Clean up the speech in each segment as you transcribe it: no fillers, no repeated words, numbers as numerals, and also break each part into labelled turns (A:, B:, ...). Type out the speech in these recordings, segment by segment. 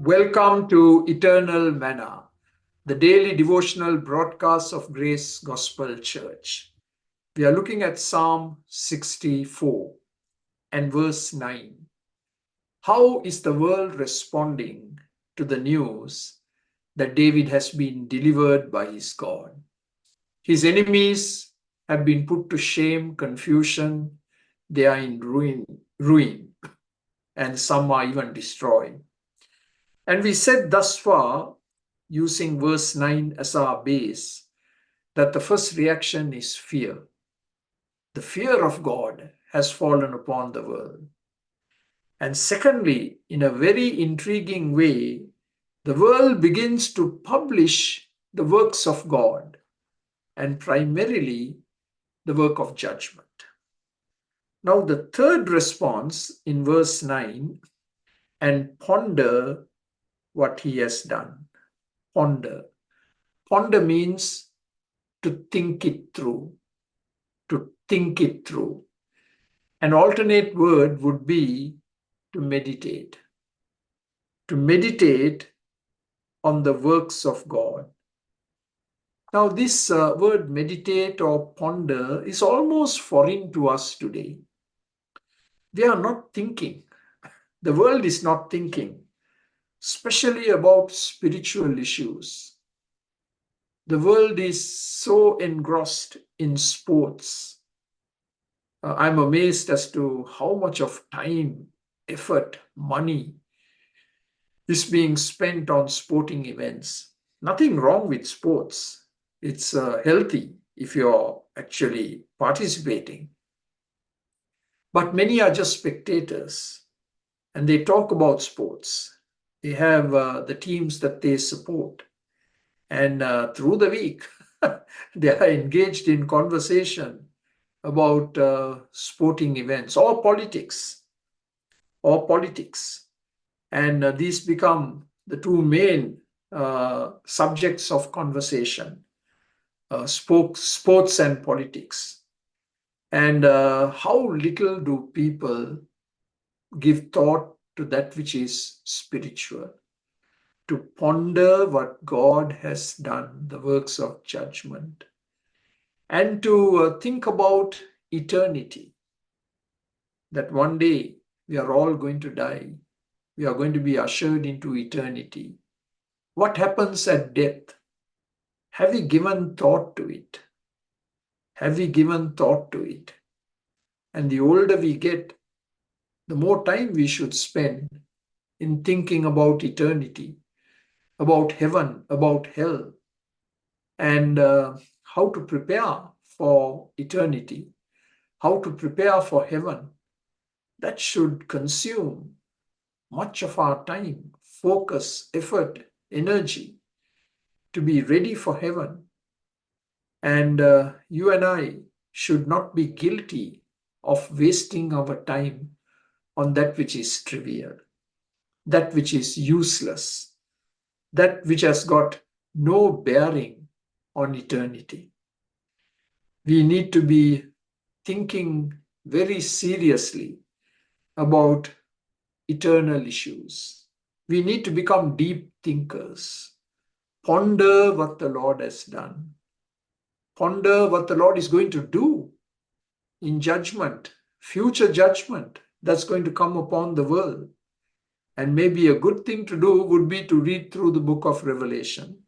A: Welcome to Eternal Manna, the daily devotional broadcast of Grace Gospel Church. We are looking at Psalm 64 and verse 9. How is the world responding to the news that David has been delivered by his God? His enemies have been put to shame, confusion, they are in ruin, and some are even destroyed. And we said thus far, using verse 9 as our base, that the first reaction is fear. The fear of God has fallen upon the world. And secondly, in a very intriguing way, the world begins to publish the works of God and primarily the work of judgment. Now, the third response in verse 9, and ponder what he has done. Ponder. Ponder means to think it through, to think it through. An alternate word would be to meditate on the works of God. Now, this word meditate or ponder is almost foreign to us today. We are not thinking. The world is not thinking, especially about spiritual issues. The world is so engrossed in sports. I'm amazed as to how much of time, effort, money is being spent on sporting events. Nothing wrong with sports. It's healthy if you're actually participating. But many are just spectators and they talk about sports. They have the teams that they support. And through the week, they are engaged in conversation about sporting events or politics. And these become the two main subjects of conversation, sports and politics. And how little do people give thought to that which is spiritual, to ponder what God has done, the works of judgment, and to think about eternity, that one day we are all going to die. We are going to be ushered into eternity. What happens at death? Have we given thought to it? Have we given thought to it? And the older we get, the more time we should spend in thinking about eternity, about heaven, about hell, and how to prepare for eternity, how to prepare for heaven. That should consume much of our time, focus, effort, energy to be ready for heaven. And you and I should not be guilty of wasting our time on that which is trivial, that which is useless, that which has got no bearing on eternity. We need to be thinking very seriously about eternal issues. We need to become deep thinkers. Ponder what the Lord has done. Ponder what the Lord is going to do in judgment, future judgment that's going to come upon the world. And maybe a good thing to do would be to read through the book of Revelation,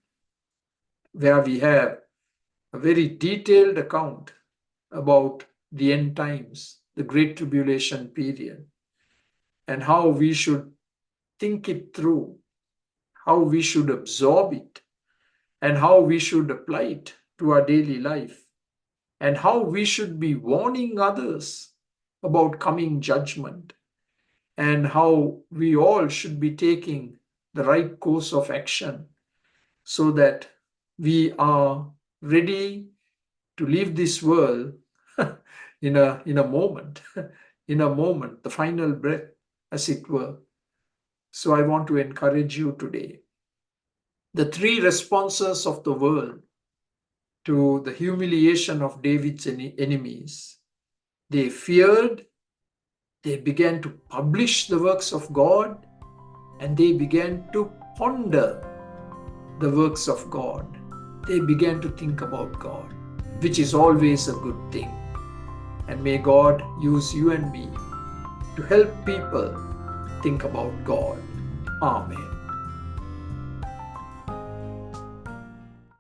A: where we have a very detailed account about the end times, the Great Tribulation period, and how we should think it through, how we should absorb it, and how we should apply it to our daily life, and how we should be warning others about coming judgment, and how we all should be taking the right course of action so that we are ready to leave this world in a moment, in a moment, the final breath, as it were. So I want to encourage you today. The three responses of the world to the humiliation of David's enemies. They feared, they began to publish the works of God, and they began to ponder the works of God. They began to think about God, which is always a good thing. And may God use you and me to help people think about God. Amen.